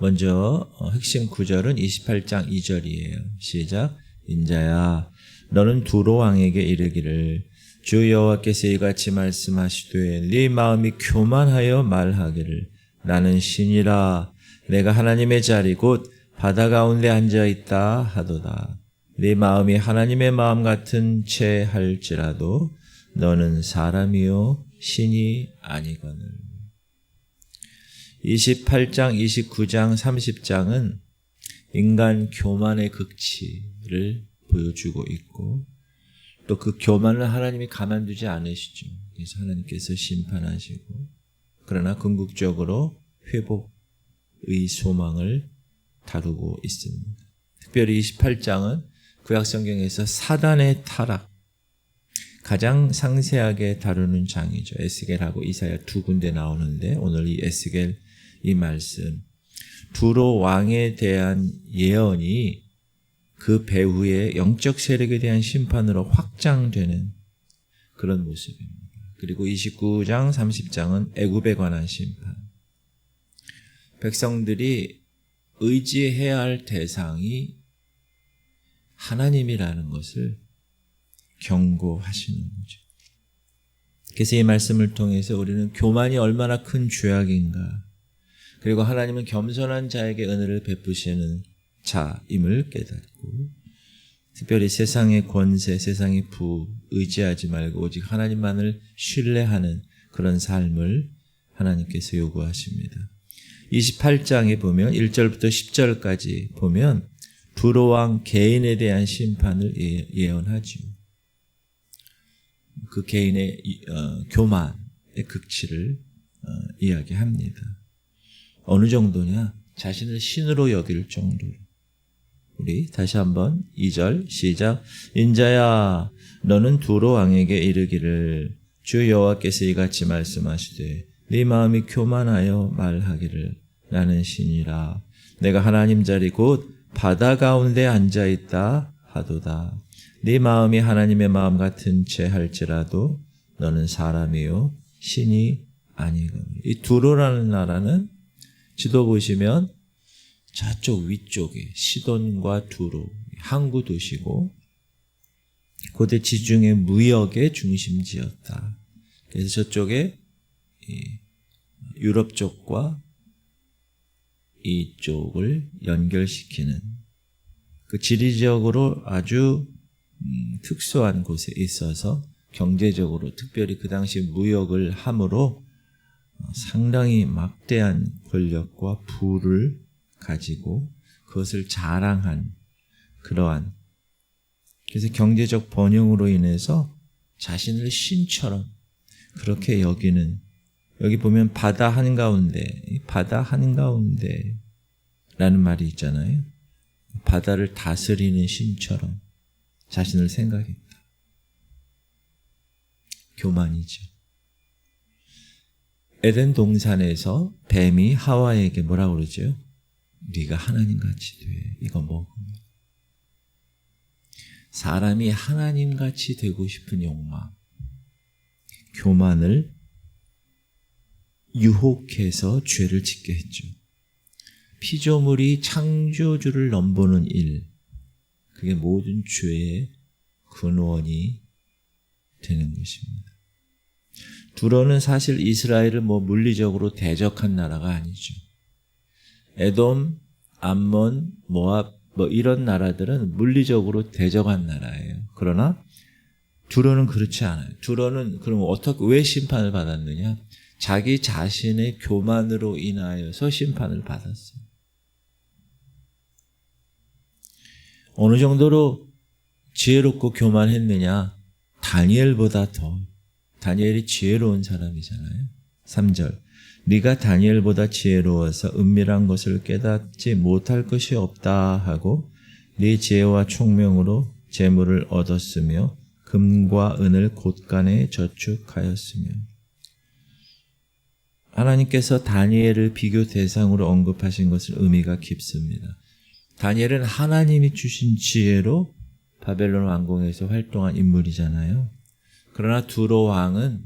먼저 핵심 구절은 28장 2절이에요. 시작. 인자야 너는 두로 왕에게 이르기를 주 여호와께서 이같이 말씀하시되 네 마음이 교만하여 말하기를 나는 신이라 내가 하나님의 자리 곧 바다 가운데 앉아있다 하도다. 네 마음이 하나님의 마음 같은 채 할지라도 너는 사람이요 신이 아니거늘. 28장, 29장, 30장은 인간 교만의 극치를 보여주고 있고 또 그 교만을 하나님이 가만두지 않으시죠. 그래서 하나님께서 심판하시고 그러나 궁극적으로 회복의 소망을 다루고 있습니다. 특별히 28장은 구약성경에서 사단의 타락 가장 상세하게 다루는 장이죠. 에스겔하고 이사야 두 군데 나오는데 오늘 이 에스겔 이 말씀 두로 왕에 대한 예언이 그 배후의 영적 세력에 대한 심판으로 확장되는 그런 모습입니다. 그리고 29장 30장은 애굽에 관한 심판. 백성들이 의지해야 할 대상이 하나님이라는 것을 경고하시는 거죠. 그래서 이 말씀을 통해서 우리는 교만이 얼마나 큰 죄악인가, 그리고 하나님은 겸손한 자에게 은혜를 베푸시는 자임을 깨닫고 특별히 세상의 권세, 세상의 부 의지하지 말고 오직 하나님만을 신뢰하는 그런 삶을 하나님께서 요구하십니다. 28장에 보면 1절부터 10절까지 보면 두로 왕 개인에 대한 심판을 예언하죠. 그 개인의 교만의 극치를 이야기합니다. 어느 정도냐? 자신을 신으로 여길 정도로. 우리 다시 한번 2절 시작. 인자야 너는 두로 왕에게 이르기를 주 여호와께서 이같이 말씀하시되 네 마음이 교만하여 말하기를 나는 신이라 내가 하나님 자리 곧 바다 가운데 앉아있다 하도다. 네 마음이 하나님의 마음 같은 채 할지라도 너는 사람이요 신이 아니거늘. 이 두로라는 나라는 지도 보시면 저쪽 위쪽에 시돈과 두로 항구 도시고 고대 지중해 무역의 중심지였다. 그래서 저쪽에 유럽 쪽과 이쪽을 연결시키는 그 지리적으로 아주 특수한 곳에 있어서 경제적으로 특별히 그 당시 무역을 함으로 상당히 막대한 권력과 부를 가지고 그것을 자랑한 그러한, 그래서 경제적 번영으로 인해서 자신을 신처럼 그렇게 여기는, 여기 보면 바다 한가운데 라는 말이 있잖아요. 바다를 다스리는 신처럼 자신을 생각했다. 교만이죠. 에덴 동산에서 뱀이 하와에게 뭐라고 그러죠? 네가 하나님같이 돼. 이거 먹으면. 사람이 하나님같이 되고 싶은 욕망, 교만을 유혹해서 죄를 짓게 했죠. 피조물이 창조주를 넘보는 일, 그게 모든 죄의 근원이 되는 것입니다. 두로는 사실 이스라엘을 물리적으로 대적한 나라가 아니죠. 에돔, 암몬, 모압 이런 나라들은 물리적으로 대적한 나라예요. 그러나 두로는 그렇지 않아요. 두로는 그럼 왜 심판을 받았느냐? 자기 자신의 교만으로 인하여서 심판을 받았어요. 어느 정도로 지혜롭고 교만했느냐? 다니엘보다 더. 다니엘이 지혜로운 사람이잖아요. 3절. 네가 다니엘보다 지혜로워서 은밀한 것을 깨닫지 못할 것이 없다 하고 네 지혜와 총명으로 재물을 얻었으며 금과 은을 곳간에 저축하였으며. 하나님께서 다니엘을 비교 대상으로 언급하신 것은 의미가 깊습니다. 다니엘은 하나님이 주신 지혜로 바벨론 왕궁에서 활동한 인물이잖아요. 그러나 두로 왕은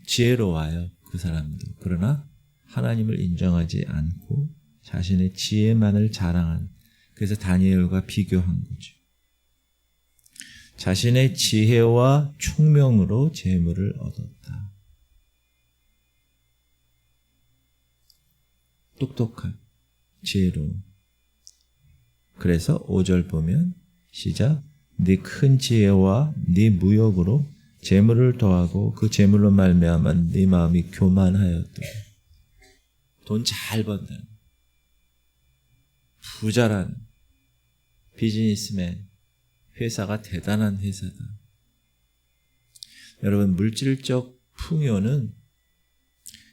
지혜로워요. 그 사람도. 그러나 하나님을 인정하지 않고 자신의 지혜만을 자랑한, 그래서 다니엘과 비교한 거죠. 자신의 지혜와 총명으로 재물을 얻었다. 똑똑한, 지혜로운. 그래서 5절 보면 시작. 네 큰 지혜와 네 무역으로 재물을 더하고 그 재물로 말미암아 네 마음이 교만하였다. 돈 잘 번다는, 부자라는 비즈니스맨, 회사가 대단한 회사다. 여러분, 물질적 풍요는,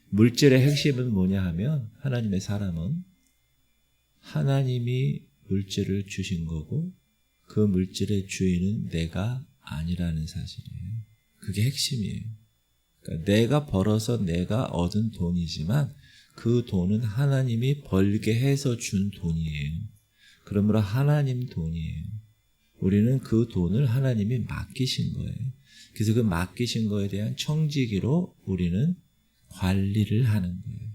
물질의 핵심은 뭐냐 하면, 하나님의 사람은 하나님이 물질을 주신 거고 그 물질의 주인은 내가 아니라는 사실이에요. 그게 핵심이에요. 그러니까 내가 벌어서 내가 얻은 돈이지만 그 돈은 하나님이 벌게 해서 준 돈이에요. 그러므로 하나님 돈이에요. 우리는 그 돈을 하나님이 맡기신 거예요. 그래서 그 맡기신 거에 대한 청지기로 우리는 관리를 하는 거예요.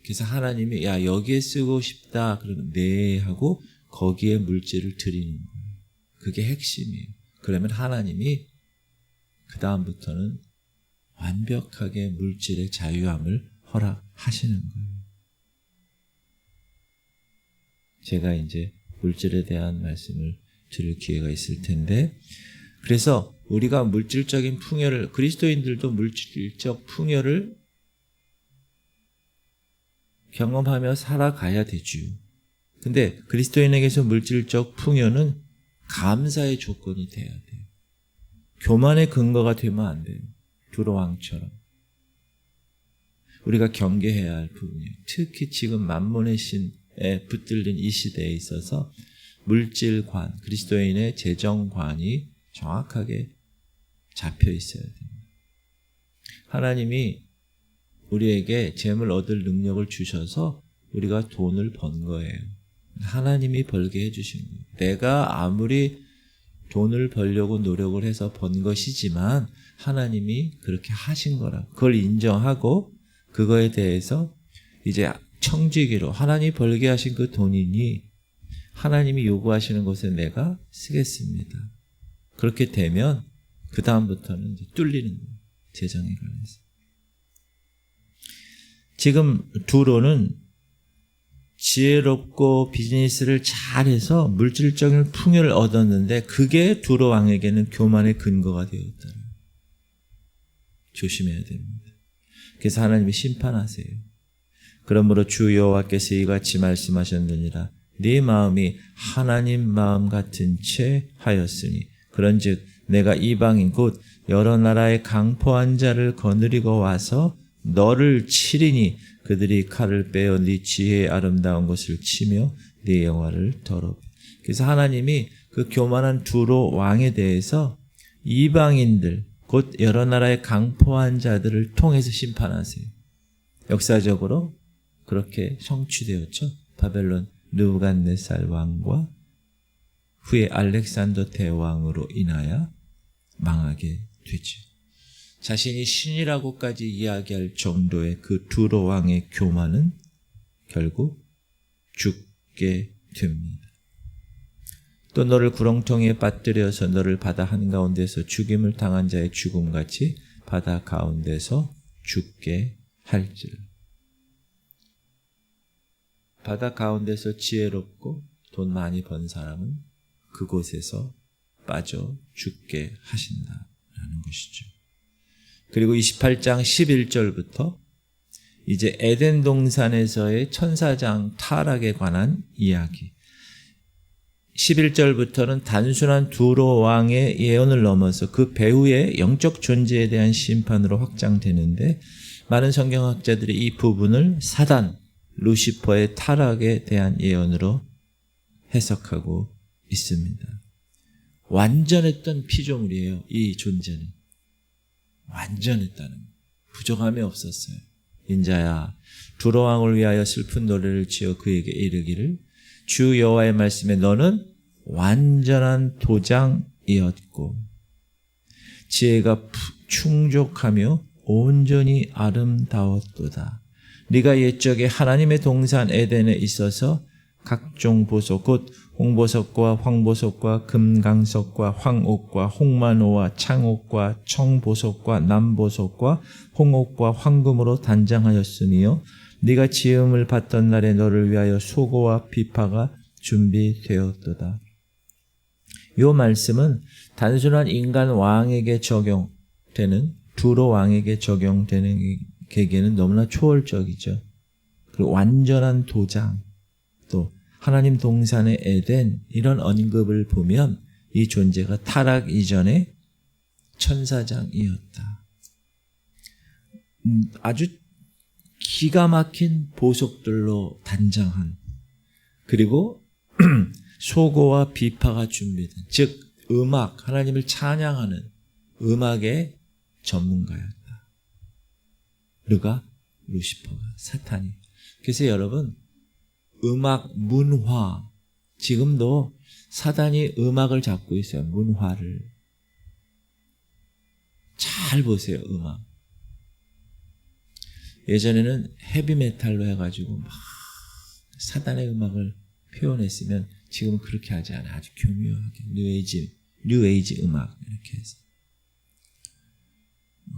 그래서 하나님이 야 여기에 쓰고 싶다 그러면 네 하고 거기에 물질을 드리는 거예요. 그게 핵심이에요. 그러면 하나님이 그 다음부터는 완벽하게 물질의 자유함을 허락하시는 거예요. 제가 이제 물질에 대한 말씀을 드릴 기회가 있을 텐데, 그래서 우리가 물질적인 풍요를, 그리스도인들도 물질적 풍요를 경험하며 살아가야 되죠. 근데 그리스도인에게서 물질적 풍요는 감사의 조건이 돼야 돼요. 교만의 근거가 되면 안 돼요. 두로왕처럼. 우리가 경계해야 할 부분이에요. 특히 지금 만몬의 신에 붙들린 이 시대에 있어서 물질관, 그리스도인의 재정관이 정확하게 잡혀 있어야 됩니다. 하나님이 우리에게 재물 얻을 능력을 주셔서 우리가 돈을 번 거예요. 하나님이 벌게 해주신 거예요. 내가 아무리 돈을 벌려고 노력을 해서 번 것이지만 하나님이 그렇게 하신 거라. 그걸 인정하고 그거에 대해서 이제 청지기로 하나님이 벌게 하신 그 돈이니 하나님이 요구하시는 것에 내가 쓰겠습니다. 그렇게 되면 그 다음부터는 이제 뚫리는 거예요. 재정에 관해서. 지금 두로는 지혜롭고 비즈니스를 잘해서 물질적인 풍요를 얻었는데 그게 두로 왕에게는 교만의 근거가 되었다. 조심해야 됩니다. 그래서 하나님이 심판하세요. 그러므로 주 여호와께서 이같이 말씀하셨느니라. 네 마음이 하나님 마음 같은 채 하였으니 그런즉 내가 이방인 곧 여러 나라의 강포한 자를 거느리고 와서 너를 치리니 그들이 칼을 빼어 네 지혜의 아름다운 것을 치며 네 영화를 더럽혀. 그래서 하나님이 그 교만한 두로 왕에 대해서 이방인들 곧 여러 나라의 강포한 자들을 통해서 심판하세요. 역사적으로 그렇게 성취되었죠. 바벨론 느부갓네살 왕과 후에 알렉산더 대왕으로 인하여 망하게 되죠. 자신이 신이라고까지 이야기할 정도의 그 두로 왕의 교만은 결국 죽게 됩니다. 또 너를 구렁텅이에 빠뜨려서 너를 바다 한가운데서 죽임을 당한 자의 죽음같이 바다 가운데서 죽게 할지라. 바다 가운데서 지혜롭고 돈 많이 번 사람은 그곳에서 빠져 죽게 하신다라는 것이죠. 그리고 28장 11절부터 이제 에덴 동산에서의 천사장 타락에 관한 이야기. 11절부터는 단순한 두로 왕의 예언을 넘어서 그 배후의 영적 존재에 대한 심판으로 확장되는데 많은 성경학자들이 이 부분을 사단, 루시퍼의 타락에 대한 예언으로 해석하고 있습니다. 완전했던 피조물이에요. 이 존재는. 완전했다는 부족함이 없었어요. 인자야 두로 왕을 위하여 슬픈 노래를 지어 그에게 이르기를 주 여호와의 말씀에 너는 완전한 도장이었고 지혜가 충족하며 온전히 아름다웠도다. 네가 옛적에 하나님의 동산 에덴에 있어서 각종 보석 곧 홍보석과 황보석과 금강석과 황옥과 홍만호와 창옥과 청보석과 남보석과 홍옥과 황금으로 단장하였으며 네가 지음을 받던 날에 너를 위하여 소고와 비파가 준비되었도다. 이 말씀은 단순한 인간 왕에게 적용되는 두로 왕에게 적용되는 계기는 너무나 초월적이죠. 그리고 완전한 도장, 또 하나님 동산의 에덴 이런 언급을 보면 이 존재가 타락 이전의 천사장이었다. 아주 기가 막힌 보석들로 단장한, 그리고 소고와 비파가 준비된, 즉 음악, 하나님을 찬양하는 음악의 전문가였다. 누가? 루시퍼가, 사탄이. 그래서 여러분, 음악, 문화, 지금도 사단이 음악을 잡고 있어요. 문화를. 잘 보세요, 음악. 예전에는 헤비메탈로 해가지고 막 사단의 음악을 표현했으면 지금은 그렇게 하지 않아요. 아주 교묘하게 뉴에이지 음악 이렇게 해서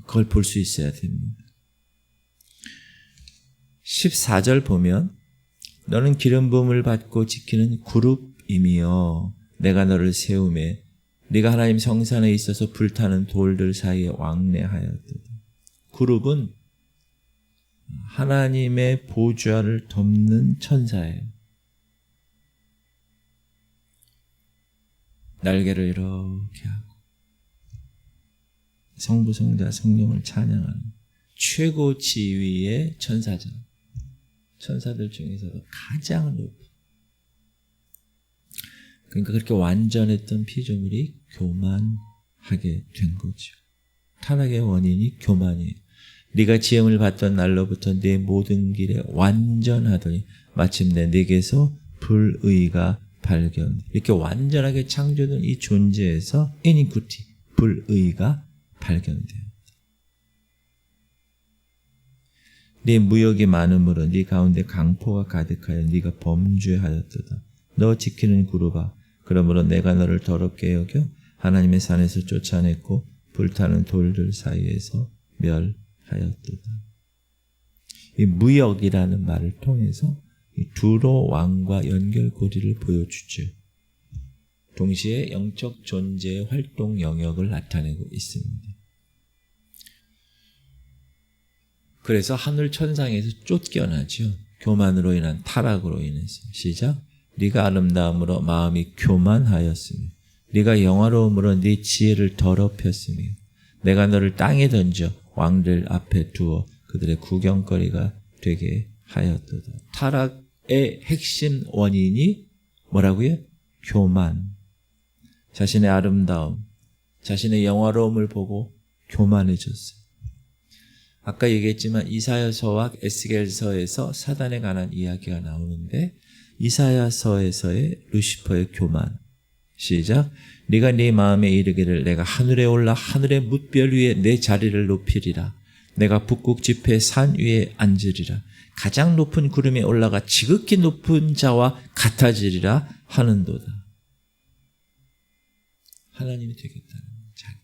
그걸 볼 수 있어야 됩니다. 14절 보면 너는 기름 부음을 받고 지키는 그룹이며 내가 너를 세우매 네가 하나님 성산에 있어서 불타는 돌들 사이에 왕래하였도다. 그룹은 하나님의 보좌를 덮는 천사예요. 날개를 이렇게 하고 성부, 성자, 성령을 찬양하는 최고 지위의 천사장. 천사들 중에서도 가장 높은. 그러니까 그렇게 완전했던 피조물이 교만하게 된 거죠. 타락의 원인이 교만이에요. 네가 지음을 받던 날로부터 네 모든 길에 완전하더니 마침내 네게서 불의가 발견. 이렇게 완전하게 창조된 이 존재에서 iniquity, 불의가 발견돼요. 네 무역이 많음으로 네 가운데 강포가 가득하여 네가 범죄하였도다. 너 지키는 그룹아, 그러므로 내가 너를 더럽게 여겨 하나님의 산에서 쫓아냈고 불타는 돌들 사이에서 멸하였도다. 이 무역이라는 말을 통해서 이 두로 왕과 연결고리를 보여주죠. 동시에 영적 존재의 활동 영역을 나타내고 있습니다. 그래서 하늘 천상에서 쫓겨나죠. 교만으로 인한 타락으로 인해서. 시작. 네가 아름다움으로 마음이 교만하였으며 네가 영화로움으로 네 지혜를 더럽혔으며 내가 너를 땅에 던져 왕들 앞에 두어 그들의 구경거리가 되게 하였도다. 타락의 핵심 원인이 뭐라고요? 교만. 자신의 아름다움, 자신의 영화로움을 보고 교만해졌어요. 아까 얘기했지만 이사야서와 에스겔서에서 사단에 관한 이야기가 나오는데 이사야서에서의 루시퍼의 교만. 시작. 네가 네 마음에 이르기를 내가 하늘에 올라 하늘의 뭇별 위에 내 자리를 높이리라. 내가 북극 지폐 산 위에 앉으리라. 가장 높은 구름에 올라가 지극히 높은 자와 같아지리라 하는도다. 하나님이 되겠다는 자기.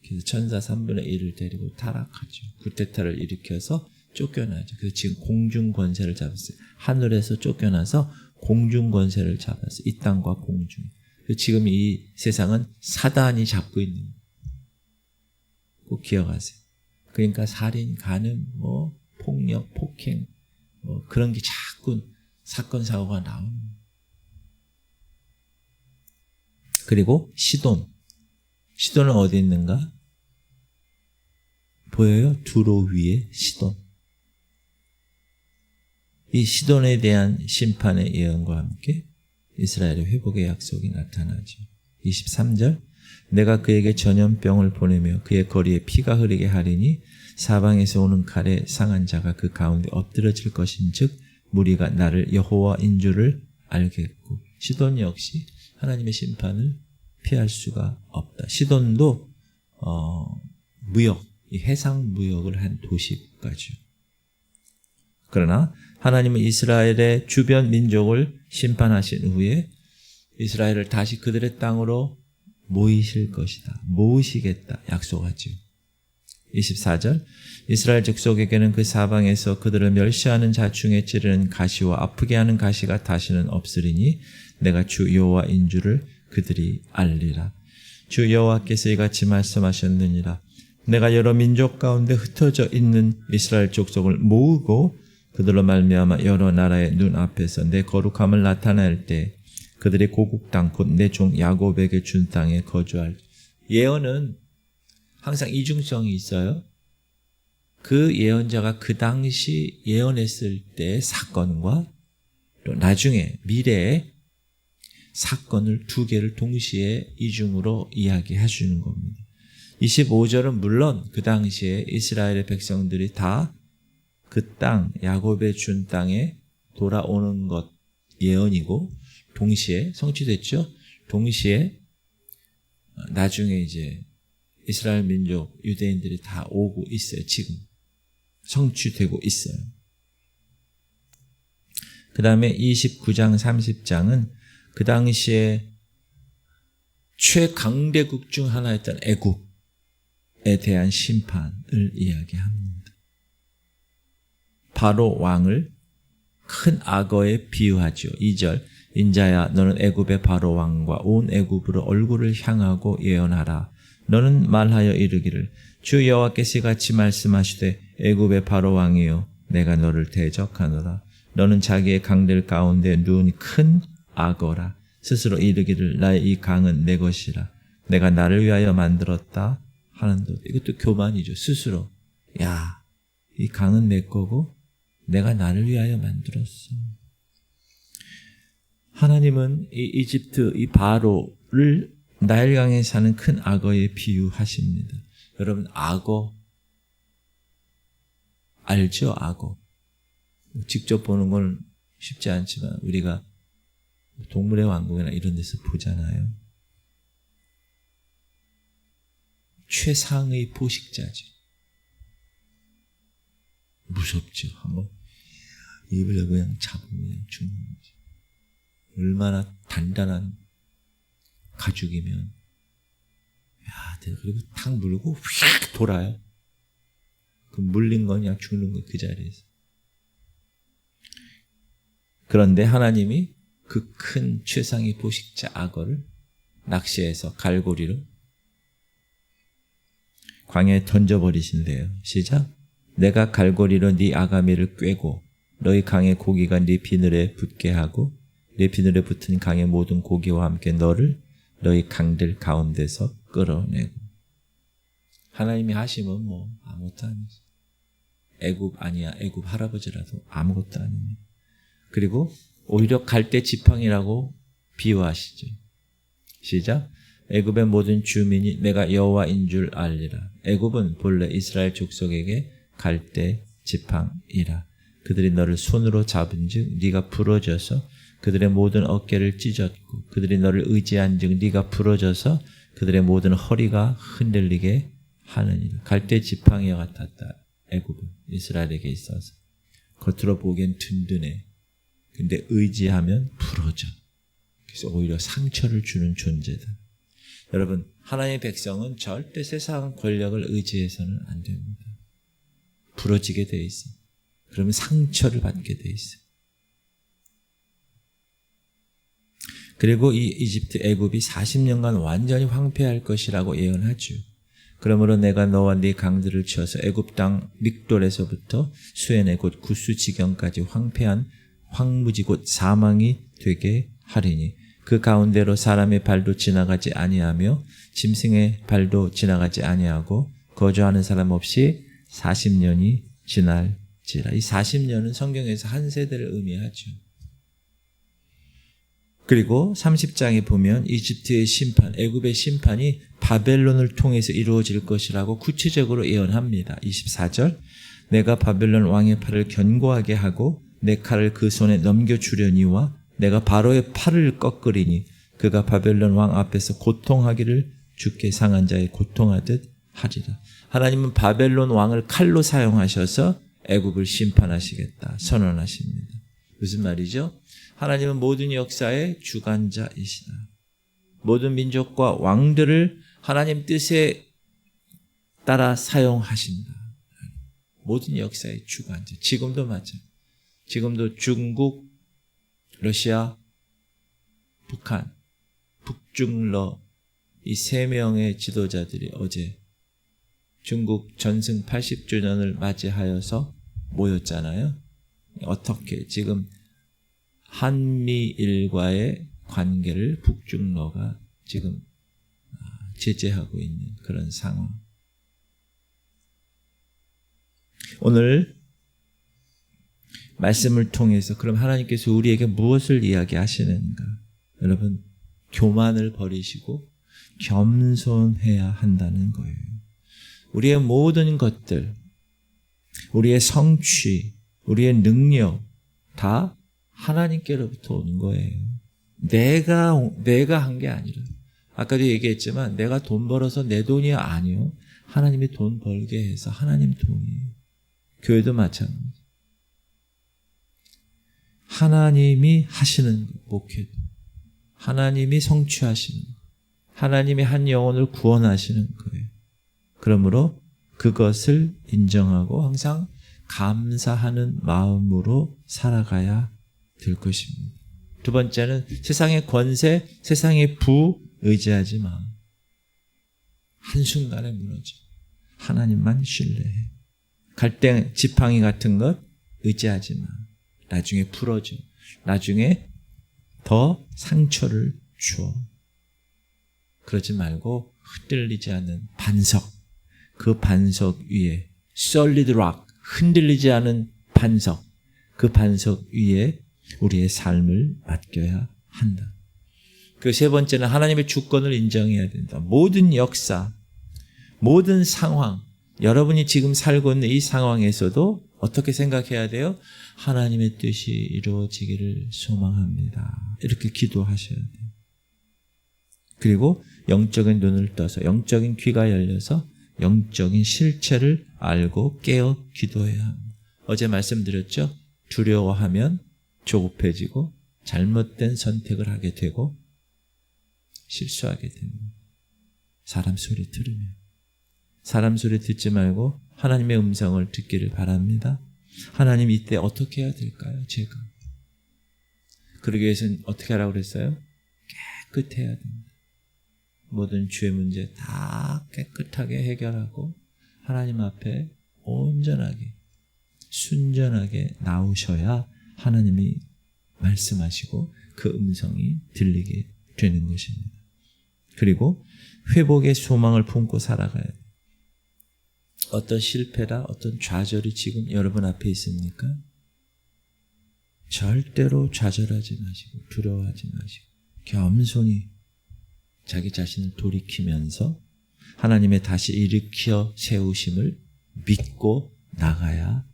그래서 천사 3분의 1을 데리고 타락하죠. 쿠데타를 일으켜서 쫓겨나죠. 그래서 지금 공중 권세를 잡았어요. 하늘에서 쫓겨나서 공중 권세를 잡았어요. 이 땅과 공중. 지금 이 세상은 사단이 잡고 있는 거예요. 꼭 기억하세요. 그러니까 살인, 간음, 폭력, 폭행, 그런 게 자꾸 사건, 사고가 나오는 거예요. 그리고 시돈. 시돈은 어디 있는가? 보여요? 두로 위에 시돈. 이 시돈에 대한 심판의 예언과 함께 이스라엘의 회복의 약속이 나타나죠. 23절. 내가 그에게 전염병을 보내며 그의 거리에 피가 흐르게 하리니 사방에서 오는 칼에 상한 자가 그 가운데 엎드러질 것인즉 무리가 나를 여호와인 줄을 알겠고. 시돈 역시 하나님의 심판을 피할 수가 없다. 시돈도 무역, 이 해상 무역을 한 도시까지요. 그러나 하나님은 이스라엘의 주변 민족을 심판하신 후에 이스라엘을 다시 그들의 땅으로 모이실 것이다. 모으시겠다 약속하죠. 24절 이스라엘 족속에게는 그 사방에서 그들을 멸시하는 자 중에 찌르는 가시와 아프게 하는 가시가 다시는 없으리니 내가 주 여호와인 줄을 그들이 알리라. 주 여호와께서 이같이 말씀하셨느니라. 내가 여러 민족 가운데 흩어져 있는 이스라엘 족속을 모으고 그들로 말미암아 여러 나라의 눈앞에서 내 거룩함을 나타낼 때 그들의 고국 땅 곧 내 종 야곱에게 준 땅에 거주할. 예언은 항상 이중성이 있어요. 그 예언자가 그 당시 예언했을 때의 사건과 또 나중에 미래의 사건을 두 개를 동시에 이중으로 이야기해 주는 겁니다. 25절은 물론 그 당시에 이스라엘의 백성들이 다 그 땅, 야곱에 준 땅에 돌아오는 것 예언이고 동시에 성취됐죠. 동시에 나중에 이제 이스라엘 민족 유대인들이 다 오고 있어요. 지금 성취되고 있어요. 그 다음에 29장 30장은 그 당시에 최강대국 중 하나였던 애굽에 대한 심판을 이야기합니다. 바로 왕을 큰 악어에 비유하죠. 2절 인자야 너는 애굽의 바로 왕과 온 애굽으로 얼굴을 향하고 예언하라. 너는 말하여 이르기를 주 여호와께서 같이 말씀하시되 애굽의 바로 왕이여 내가 너를 대적하노라. 너는 자기의 강들 가운데 누운 큰 악어라. 스스로 이르기를 나의 이 강은 내 것이라. 내가 나를 위하여 만들었다 하는도다. 이것도 교만이죠. 스스로 야, 이 강은 내 거고 내가 나를 위하여 만들었어. 하나님은 이 이집트 이 바로를 나일강에 사는 큰 악어에 비유하십니다. 여러분 악어 알죠? 악어. 직접 보는 건 쉽지 않지만 우리가 동물의 왕국이나 이런 데서 보잖아요. 최상의 포식자죠. 무섭죠. 한번 입을 그냥 잡으면 죽는 거죠. 얼마나 단단한 가죽이면 야, 그리고 탁 물고 휙 돌아요. 그 물린 건 그냥 죽는 거예요. 그 자리에서. 그런데 하나님이 그 큰 최상의 포식자 악어를 낚시해서 갈고리로 광야에 던져버리신대요. 시작. 내가 갈고리로 네 아가미를 꿰고 너희 강의 고기가 네 비늘에 붙게 하고 네 비늘에 붙은 강의 모든 고기와 함께 너를 너희 강들 가운데서 끌어내고. 하나님이 하시면 뭐 아무것도 아니지. 애굽 아니야. 애굽 할아버지라도 아무것도 아닙니다. 그리고 오히려 갈대 지팡이라고 비유하시죠. 시작. 애굽의 모든 주민이 내가 여호와인 줄 알리라. 애굽은 본래 이스라엘 족속에게 갈대 지팡이라. 그들이 너를 손으로 잡은즉 네가 부러져서 그들의 모든 어깨를 찢었고 그들이 너를 의지한즉 네가 부러져서 그들의 모든 허리가 흔들리게 하느니라. 갈대 지팡이와 같았다. 애굽은 이스라엘에게 있어서 겉으로 보기엔 든든해. 근데 의지하면 부러져. 그래서 오히려 상처를 주는 존재다. 여러분, 하나님의 백성은 절대 세상 권력을 의지해서는 안 됩니다. 부러지게 돼 있어. 그러면 상처를 받게 돼 있어. 그리고 이 이집트 애굽이 40년간 완전히 황폐할 것이라고 예언하죠. 그러므로 내가 너와 네 강들을 치어서 애굽 땅 믹돌에서부터 수에네 곧 구스 지경까지 황폐한 황무지 곧 사망이 되게 하리니 그 가운데로 사람의 발도 지나가지 아니하며 짐승의 발도 지나가지 아니하고 거주하는 사람 없이 40년이 지날지라. 이 40년은 성경에서 한 세대를 의미하죠. 그리고 30장에 보면 이집트의 심판, 애굽의 심판이 바벨론을 통해서 이루어질 것이라고 구체적으로 예언합니다. 24절 내가 바벨론 왕의 팔을 견고하게 하고 내 칼을 그 손에 넘겨주려니와 내가 바로의 팔을 꺾으리니 그가 바벨론 왕 앞에서 고통하기를 죽게 상한 자의 고통하듯 하리라. 하나님은 바벨론 왕을 칼로 사용하셔서 애굽을 심판하시겠다 선언하십니다. 무슨 말이죠? 하나님은 모든 역사의 주관자이시다. 모든 민족과 왕들을 하나님 뜻에 따라 사용하신다. 모든 역사의 주관자. 지금도 마찬가지. 지금도 중국, 러시아, 북한, 북중러 이 세 명의 지도자들이 어제 중국 전승 80주년을 맞이하여서 모였잖아요. 어떻게 지금 한미일과의 관계를 북중러가 지금 제재하고 있는 그런 상황. 오늘 말씀을 통해서 그럼 하나님께서 우리에게 무엇을 이야기하시는가? 여러분, 교만을 버리시고 겸손해야 한다는 거예요. 우리의 모든 것들, 우리의 성취, 우리의 능력 다 하나님께로부터 오는 거예요. 내가 한 게 아니라, 아까도 얘기했지만 내가 돈 벌어서 내 돈이 아니요. 하나님이 돈 벌게 해서 하나님 돈이에요. 교회도 마찬가지. 하나님이 하시는 목회도, 하나님이 성취하시는, 하나님이 한 영혼을 구원하시는 거예요. 그러므로 그것을 인정하고 항상 감사하는 마음으로 살아가야 될 것입니다. 두 번째는 세상의 권세, 세상의 부 의지하지 마. 한순간에 무너져. 하나님만 신뢰해. 갈대 지팡이 같은 것 의지하지 마. 나중에 풀어줘. 나중에 더 상처를 줘. 그러지 말고 흔들리지 않는 반석, 그 반석 위에 solid rock, 흔들리지 않은 반석, 그 반석 위에 우리의 삶을 맡겨야 한다. 그 세 번째는 하나님의 주권을 인정해야 된다. 모든 역사, 모든 상황, 여러분이 지금 살고 있는 이 상황에서도 어떻게 생각해야 돼요? 하나님의 뜻이 이루어지기를 소망합니다. 이렇게 기도하셔야 돼요. 그리고 영적인 눈을 떠서, 영적인 귀가 열려서 영적인 실체를 알고 깨어 기도해야 합니다. 어제 말씀드렸죠? 두려워하면 조급해지고 잘못된 선택을 하게 되고 실수하게 됩니다. 사람 소리 들으면. 사람 소리 듣지 말고 하나님의 음성을 듣기를 바랍니다. 하나님, 이때 어떻게 해야 될까요? 제가. 그러기 위해서는 어떻게 하라고 그랬어요? 깨끗해야 됩니다. 모든 죄 문제 다 깨끗하게 해결하고 하나님 앞에 온전하게 순전하게 나오셔야 하나님이 말씀하시고 그 음성이 들리게 되는 것입니다. 그리고 회복의 소망을 품고 살아가야 돼요. 어떤 실패다, 어떤 좌절이 지금 여러분 앞에 있습니까? 절대로 좌절하지 마시고 두려워하지 마시고 겸손히 자기 자신을 돌이키면서 하나님의 다시 일으켜 세우심을 믿고 나가야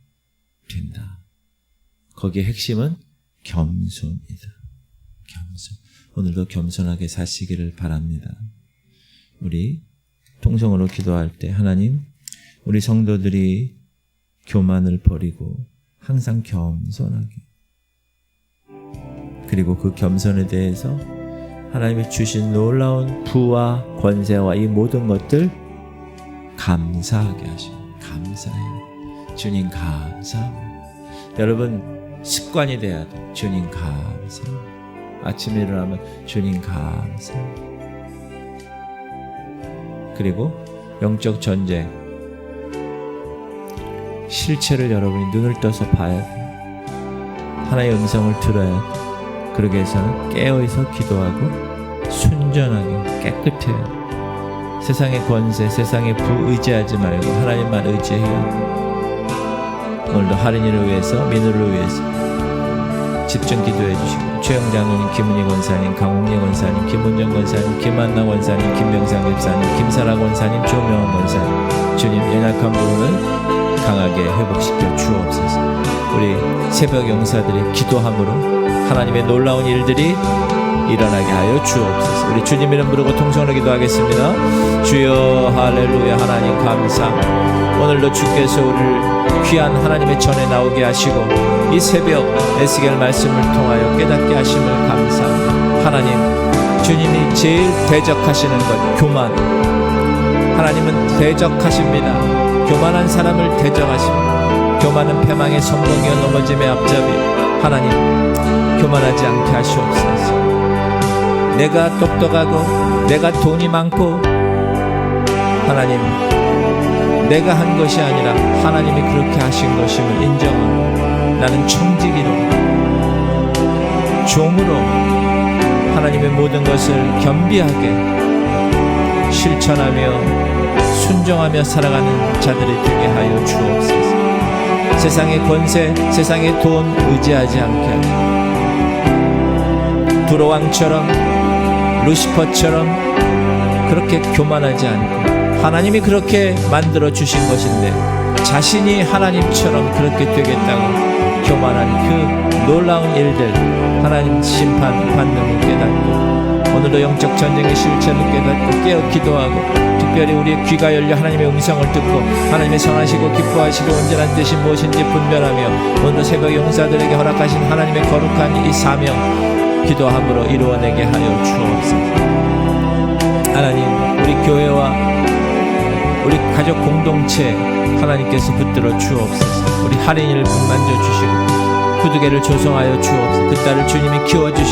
된다. 거기에 핵심은 겸손이다. 겸손. 오늘도 겸손하게 사시기를 바랍니다. 우리 통성으로 기도할 때 하나님, 우리 성도들이 교만을 버리고 항상 겸손하게, 그리고 그 겸손에 대해서 하나님이 주신 놀라운 부와 권세와 이 모든 것들 감사하게 하시고, 감사해요. 주님 감사합니다. 여러분 습관이 돼야 돼. 주님 감사합니다. 아침에 일어나면 주님 감사합니다. 그리고 영적 전쟁, 실체를 여러분이 눈을 떠서 봐야 돼. 하나님의 음성을 들어야 돼. 그러기 위해서는 깨어있어 기도하고 순전하게 깨끗해야 돼. 세상의 권세, 세상의 부 의지하지 말고 하나님만 의지해요. 오늘도 할인이를 위해서, 민우를 위해서 집중 기도해 주시고, 최영 장로님, 김은희 권사님, 강홍래 권사님, 김문정 권사님, 김한나 권사님, 김명상 집사님, 김사라 권사님, 조명원 권사님, 주님 연약한 부분을 강하게 회복시켜 주옵소서. 우리 새벽 용사들이 기도함으로 하나님의 놀라운 일들이 일어나게 하여 주옵소서. 우리 주님 이름 부르고 통성으로 기도하겠습니다. 주여 할렐루야. 하나님 감사. 오늘도 주께서 우리를 귀한 하나님의 전에 나오게 하시고 이 새벽 에스겔 말씀을 통하여 깨닫게 하심을 감사합니다. 하나님, 주님이 제일 대적하시는 것 교만. 하나님은 대적하십니다. 교만한 사람을 대적하십니다. 교만은 패망의 선봉이요 넘어짐의 앞잡이. 하나님, 교만하지 않게 하시옵소서. 내가 똑똑하고 내가 돈이 많고 하나님, 내가 한 것이 아니라 하나님이 그렇게 하신 것임을 인정하고 나는 청지기로 종으로 하나님의 모든 것을 겸비하게 실천하며 순종하며 살아가는 자들이 되게 하여 주옵소서. 세상의 권세, 세상의 돈 의지하지 않게 하시고 두로왕처럼 루시퍼처럼 그렇게 교만하지 않고 하나님이 그렇게 만들어 주신 것인데 자신이 하나님처럼 그렇게 되겠다고 교만한 그 놀라운 일들 하나님 심판 받는 걸 깨닫고 오늘도 영적 전쟁의 실체를 깨닫고 깨어 기도하고 특별히 우리의 귀가 열려 하나님의 음성을 듣고 하나님의 선하시고 기뻐하시고 온전한 뜻이 무엇인지 분별하며 오늘 새벽 용사들에게 허락하신 하나님의 거룩한 이 사명 기도함으로 이루어내게 하여 주옵소서. 하나님, 우리 교회와 우리 가족 공동체 하나님께서 붙들어 주옵소서. 우리 할인이를 만져 주시고 구두개를 조성하여 주옵소서. 그 딸을 주님이 키워주시고